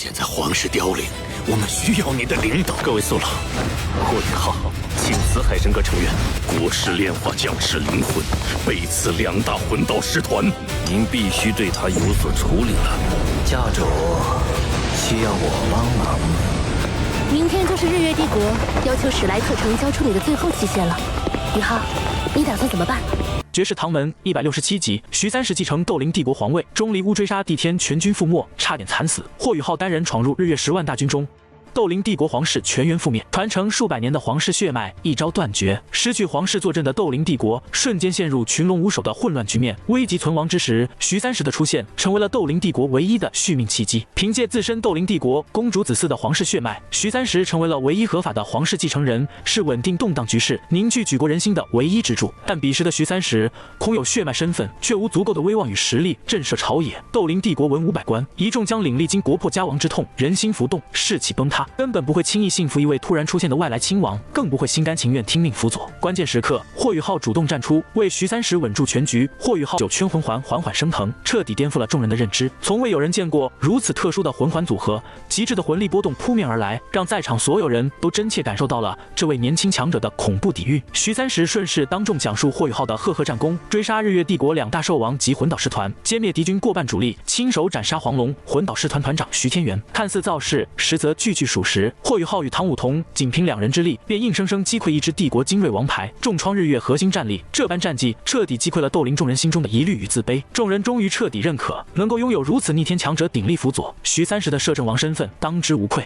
现在皇室凋零，我们需要你的领导。各位宿老，霍雨浩请辞海神阁成员。国师炼化将士灵魂，背刺2大魂导师团，您必须对他有所处理了。家主需要我帮忙吗？明天就是日月帝国要求史莱克城交出你的最后期限了，雨浩，你打算怎么办？绝世唐门167集，徐三石继承斗灵帝国皇位，钟离乌追杀帝天，全军覆没，差点惨死。霍雨浩单人闯入日月10万大军中。斗灵帝国皇室全员覆灭，传承数百年的皇室血脉一朝断绝，失去皇室坐镇的斗灵帝国瞬间陷入群龙无首的混乱局面，危急存亡之时，徐三石的出现成为了斗灵帝国唯一的续命契机。凭借自身斗灵帝国公主子嗣的皇室血脉，徐三石成为了唯一合法的皇室继承人，是稳定动荡局势、凝聚举国人心的唯一支柱。但彼时的徐三石空有血脉身份，却无足够的威望与实力震慑朝野。斗灵帝国文武百官一众将领历经国破家亡之痛，人心浮动，士气崩塌，根本不会轻易信服一位突然出现的外来亲王，更不会心甘情愿听命辅佐。关键时刻，霍雨浩主动站出，为徐三石稳住全局。霍雨浩9圈魂环缓缓升腾，彻底颠覆了众人的认知。从未有人见过如此特殊的魂环组合，极致的魂力波动扑面而来，让在场所有人都真切感受到了这位年轻强者的恐怖底蕴。徐三石顺势当众讲述霍雨浩的赫赫战功，追杀日月帝国2大兽王及魂导师团，歼灭敌军过半主力，亲手斩杀黄龙魂导师团团长徐天元。看似造势，实则句句属实。霍雨浩与唐武同仅凭2人之力，便硬生生击溃一支帝国精锐王牌，重创日月核心战力。这般战绩彻底击溃了斗灵众人心中的疑虑与自卑，众人终于彻底认可，能够拥有如此逆天强者鼎力辅佐，徐三石的摄政王身份当之无愧。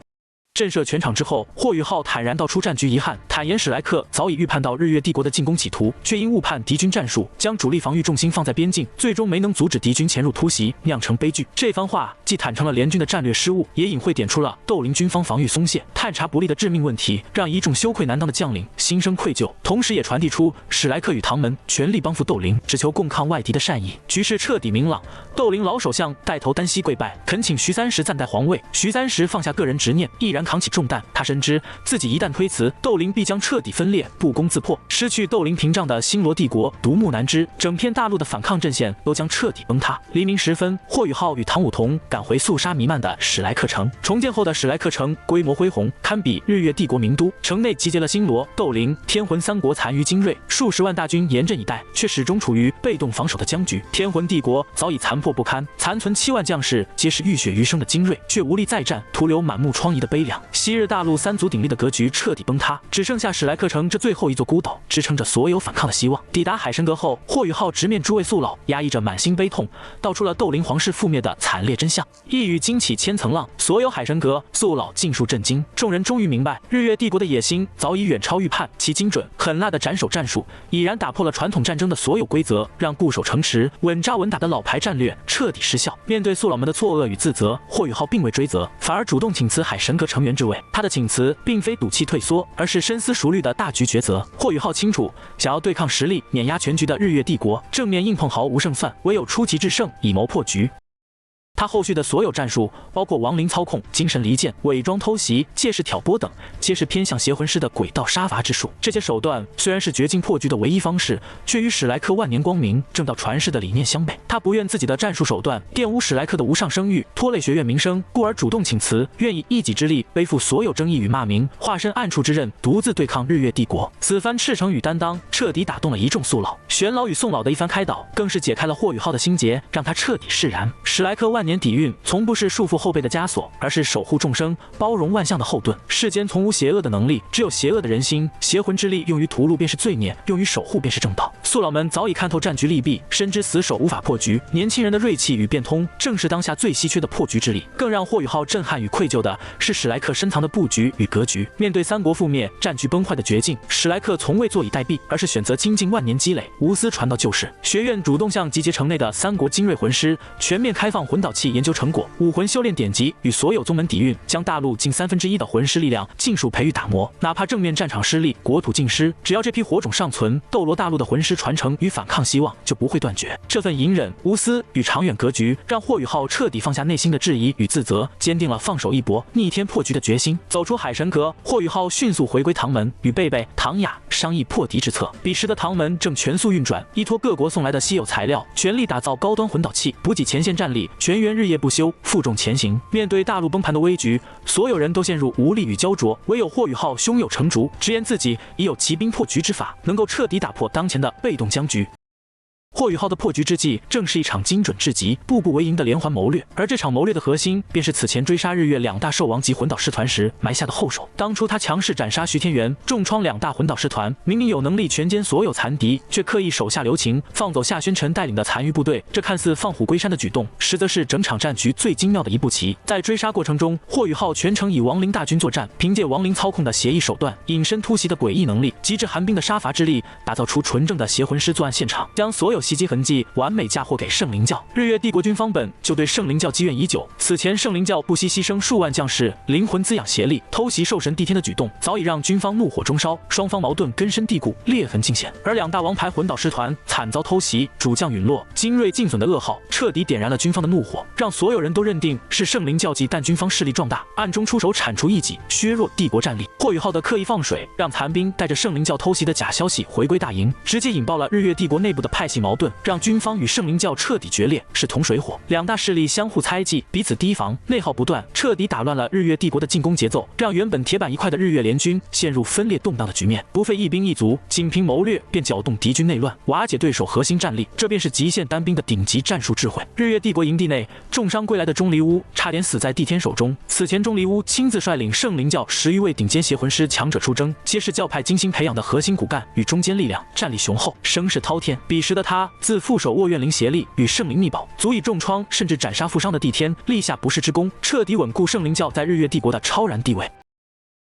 震慑全场之后，霍雨浩坦然道出战局遗憾，坦言史莱克早已预判到日月帝国的进攻企图，却因误判敌军战术，将主力防御重心放在边境，最终没能阻止敌军潜入突袭，酿成悲剧。这番话既坦诚了联军的战略失误，也隐晦点出了斗灵军方防御松懈、探查不力的致命问题，让一众羞愧难当的将领心生愧疚，同时也传递出史莱克与唐门全力帮扶斗灵，只求共抗外敌的善意。局势彻底明朗，斗灵老首相带头单膝跪拜，恳请徐三石暂代皇位。徐三石放下个人执念，毅然扛起重担。他深知自己一旦推辞，斗灵必将彻底分裂，不攻自破。失去斗灵屏障的星罗帝国独木难支，整片大陆的反抗阵线都将彻底崩塌。黎明时分，霍雨浩与唐武同赶回肃杀弥漫的史莱克城。重建后的史莱克城规模恢宏，堪比日月帝国名都。城内集结了星罗、斗灵、天魂3国残余精锐，数十万大军严阵以待，却始终处于被动防守的僵局。天魂帝国早已残破不堪，残存7万将士皆是浴血余生的精锐，却无力再战，徒留满目疮痍的悲凉。昔日大陆3足鼎立的格局彻底崩塌，只剩下史莱克城这最后一座孤岛，支撑着所有反抗的希望。抵达海神阁后，霍雨浩直面诸位宿老，压抑着满心悲痛，道出了斗灵皇室覆灭的惨烈真相。一语惊起千层浪，所有海神阁宿老尽数震惊。众人终于明白，日月帝国的野心早已远超预判，其精准狠辣的斩首战术已然打破了传统战争的所有规则，让固守城池、稳扎稳打的老牌战略彻底失效。面对宿老们的错愕与自责，霍雨浩并未追责，反而主动请辞海神阁成员之位。他的请辞并非赌气退缩，而是深思熟虑的大局抉择。霍雨浩清楚，想要对抗实力碾压全局的日月帝国，正面硬碰毫无胜算，唯有出奇制胜，以谋破局。他后续的所有战术，包括亡灵操控、精神离间、伪装偷袭、借势挑拨等，皆是偏向邪魂师的诡道杀伐之术。这些手段虽然是绝境破局的唯一方式，却与史莱克万年光明正道传世的理念相悖。他不愿自己的战术手段玷污史莱克的无上声誉，拖累学院名声，故而主动请辞，愿以一己之力背负所有争议与骂名，化身暗处之刃，独自对抗日月帝国。此番赤诚与担当，彻底打动了一众宿老。玄老与宋老的一番开导，更是解开了霍雨浩的心结，让他彻底释然。史莱克万年底蕴从不是束缚后辈的枷锁，而是守护众生、包容万象的后盾。世间从无邪恶的能力，只有邪恶的人心。邪魂之力用于屠戮便是罪孽，用于守护便是正道。宿老们早已看透战局利弊，深知死守无法破局。年轻人的锐气与变通，正是当下最稀缺的破局之力。更让霍雨浩震撼与愧疚的是史莱克深藏的布局与格局。面对3国覆灭、战局崩坏的绝境，史莱克从未坐以待毙，而是选择精进万年积累，无私传道救世。学院主动向集结城内的3国精锐魂师全面开放魂导器研究成果，武魂修炼典籍与所有宗门底蕴，将大陆近1/3的魂师力量尽数培育打磨。哪怕正面战场失利，国土尽失，只要这批火种尚存，斗罗大陆的魂师传承与反抗希望就不会断绝。这份隐忍、无私与长远格局，让霍雨浩彻底放下内心的质疑与自责，坚定了放手一搏、逆天破局的决心。走出海神阁，霍雨浩迅速回归唐门，与贝贝、唐雅商议破敌之策。彼时的唐门正全速运转，依托各国送来的稀有材料，全力打造高端魂导器，补给前线战力，全元日夜不休，负重前行。面对大陆崩盘的危局，所有人都陷入无力与焦灼，唯有霍雨浩胸有成竹，直言自己已有骑兵破局之法，能够彻底打破当前的被动僵局。霍雨浩的破局之计，正是一场精准至极、步步为营的连环谋略。而这场谋略的核心，便是此前追杀日月两大兽王级魂导师团时埋下的后手。当初他强势斩杀徐天元，重创两大魂导师团，明明有能力全歼所有残敌，却刻意手下留情，放走夏宣城带领的残余部队。这看似放虎归山的举动，实则是整场战局最精妙的一步棋。在追杀过程中，霍雨浩全程以亡灵大军作战，凭借亡灵操控的协议手段、隐身突袭的诡异能力、极致寒冰的杀伐之力，打造出纯正的邪魂师作案现场，将所有袭击痕迹完美嫁祸给圣灵教。日月帝国军方本就对圣灵教积怨已久，此前圣灵教不惜牺牲数万将士灵魂滋养协力，偷袭兽神帝天的举动，早已让军方怒火中烧，双方矛盾根深蒂固，裂痕尽显。而两大王牌魂导师团惨遭偷袭，主将陨落，精锐尽损的噩耗，彻底点燃了军方的怒火，让所有人都认定是圣灵教忌惮军方势力壮大，暗中出手铲除异己，削弱帝国战力。霍雨浩的刻意放水，让残兵带着圣灵教偷袭的假消息回归大营，直接引爆了日月帝国内部的派系矛盾，让军方与圣灵教彻底决裂，势同水火。两大势力相互猜忌，彼此提防，内耗不断，彻底打乱了日月帝国的进攻节奏，让原本铁板一块的日月联军陷入分裂动荡的局面。不费一兵一卒，仅凭谋略便搅动敌军内乱，瓦解对手核心战力，这便是极限单兵的顶级战术智慧。日月帝国营地内，重伤归来的钟离乌差点死在帝天手中。此前钟离乌亲自率领圣灵教10余位顶尖邪魂师强者出征，皆是教派精心培养的核心骨干与中坚力量，战力雄厚，声势滔天。彼时的他自副手握怨灵协力与圣灵秘宝，足以重创甚至斩杀负伤的帝天，立下不世之功，彻底稳固圣灵教在日月帝国的超然地位。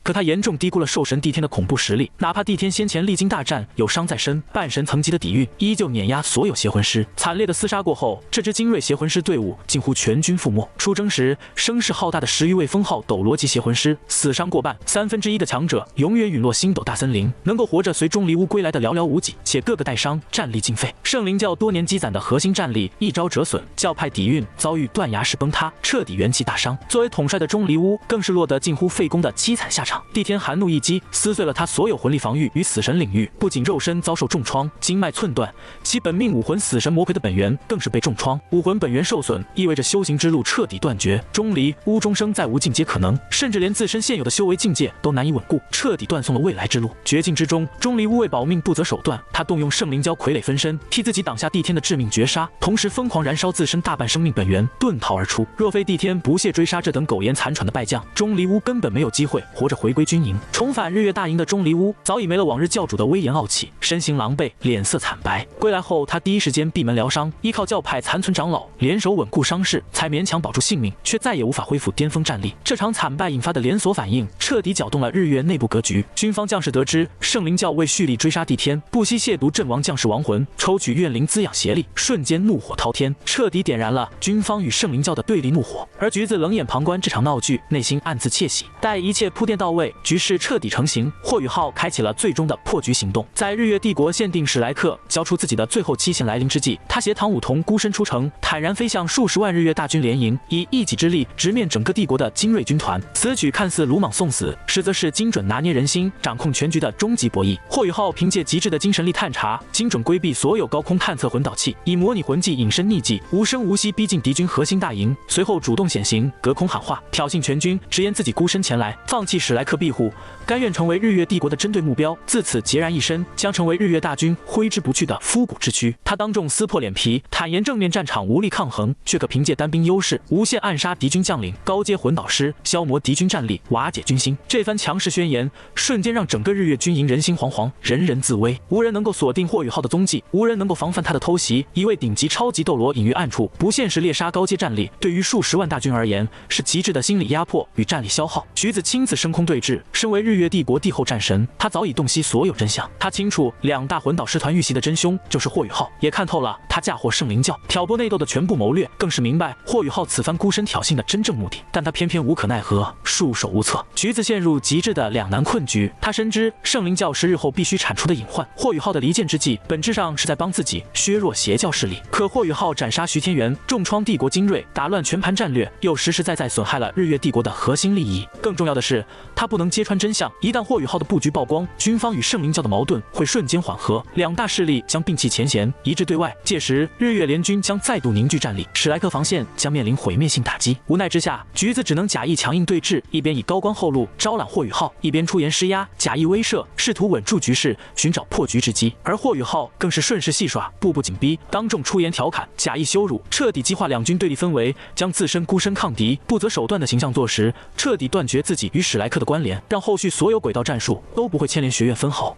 可他严重低估了兽神帝天的恐怖实力，哪怕帝天先前历经大战，有伤在身，半神层级的底蕴，依旧碾压所有邪魂师。惨烈的厮杀过后，这支精锐邪魂师队伍近乎全军覆没。出征时声势浩大的10余位封号斗罗级邪魂师死伤过半，1/3的强者永远陨落星斗大森林，能够活着随钟离乌归来的寥寥无几，且个个带伤，战力尽废。圣灵教多年积攒的核心战力一朝折损，教派底蕴遭遇断崖式崩塌，彻底元气大伤。作为统帅的钟离乌更是落得近乎废宫的凄惨下场。帝天寒怒一击，撕碎了他所有魂力防御与死神领域，不仅肉身遭受重创，经脉寸断，其本命武魂死神魔魁的本源更是被重创。武魂本源受损，意味着修行之路彻底断绝，钟离乌终生再无进阶可能，甚至连自身现有的修为境界都难以稳固，彻底断送了未来之路。绝境之中，钟离乌为保命不择手段，他动用圣灵蛟傀儡分身，替自己挡下帝天的致命绝杀，同时疯狂燃烧自身大半生命本源，遁逃而出。若非帝天不懈追杀这等苟延残喘的败将，钟离乌根本没有机会活着回归军营。重返日月大营的钟离乌早已没了往日教主的威严傲气，身形狼狈，脸色惨白。归来后，他第一时间闭门疗伤，依靠教派残存长老联手稳固伤势，才勉强保住性命，却再也无法恢复巅峰战力。这场惨败引发的连锁反应，彻底搅动了日月内部格局。军方将士得知圣灵教为蓄力追杀帝天，不惜亵渎阵亡将士亡魂，抽取怨灵滋养邪力，瞬间怒火滔天，彻底点燃了军方与圣灵教的对立怒火。而橘子冷眼旁观这场闹剧，内心暗自窃喜。待一切铺垫到位，局势彻底成型，霍雨浩开启了最终的破局行动。在日月帝国限定史莱克交出自己的最后期限来临之际，他携唐武童孤身出城，坦然飞向数十万日月大军联营，以一己之力直面整个帝国的精锐军团。此举看似鲁莽送死，实则是精准拿捏人心、掌控全局的终极博弈。霍雨浩凭借极致的精神力探查，精准规避所有高空探测魂导器，以模拟魂技隐身匿迹，无声无息逼近敌军核心大营，随后主动显形，隔空喊话，挑衅全军，直言自己孤身前来，放弃史莱克庇护，甘愿成为日月帝国的针对目标，自此孑然一身，将成为日月大军挥之不去的枯骨之躯。他当众撕破脸皮，坦言正面战场无力抗衡，却可凭借单兵优势无限暗杀敌军将领、高阶魂导师，消磨敌军战力，瓦解军心。这番强势宣言瞬间让整个日月军营人心惶惶，人人自危，无人能够锁定霍雨浩的踪迹，无人能够防范他的偷袭。一位顶级超级斗罗隐于暗处，不现实猎杀高阶战力，对于数十万大军而言是极致的心理压迫与战力消耗。橘子亲自升空对峙，身为日月帝国帝后战神，他早已洞悉所有真相。他清楚两大魂导师团遇袭的真凶就是霍雨浩，也看透了他嫁祸圣灵教、挑拨内斗的全部谋略，更是明白霍雨浩此番孤身挑衅的真正目的。但他偏偏无可奈何，束手无策。橘子陷入极致的两难困局。他深知圣灵教是日后必须铲除的隐患，霍雨浩的离间之计本质上是在帮自己削弱邪教势力。可霍雨浩斩杀徐天元，重创帝国精锐，打乱全盘战略，又实实在在损害了日月帝国的核心利益。更重要的是，他他不能揭穿真相。一旦霍雨浩的布局曝光，军方与圣灵教的矛盾会瞬间缓和，两大势力将摒弃前嫌，一致对外。届时，日月联军将再度凝聚战力，史莱克防线将面临毁灭性打击。无奈之下，橘子只能假意强硬对峙，一边以高官厚禄招揽霍雨浩，一边出言施压，假意威慑，试图稳住局势，寻找破局之机。而霍雨浩更是顺势戏耍，步步紧逼，当众出言调侃，假意羞辱，彻底激化两军对立氛围，将自身孤身抗敌、不择手段的形象做实，彻底断绝自己与史莱克的关联，让后续所有轨道战术都不会牵连学院分毫。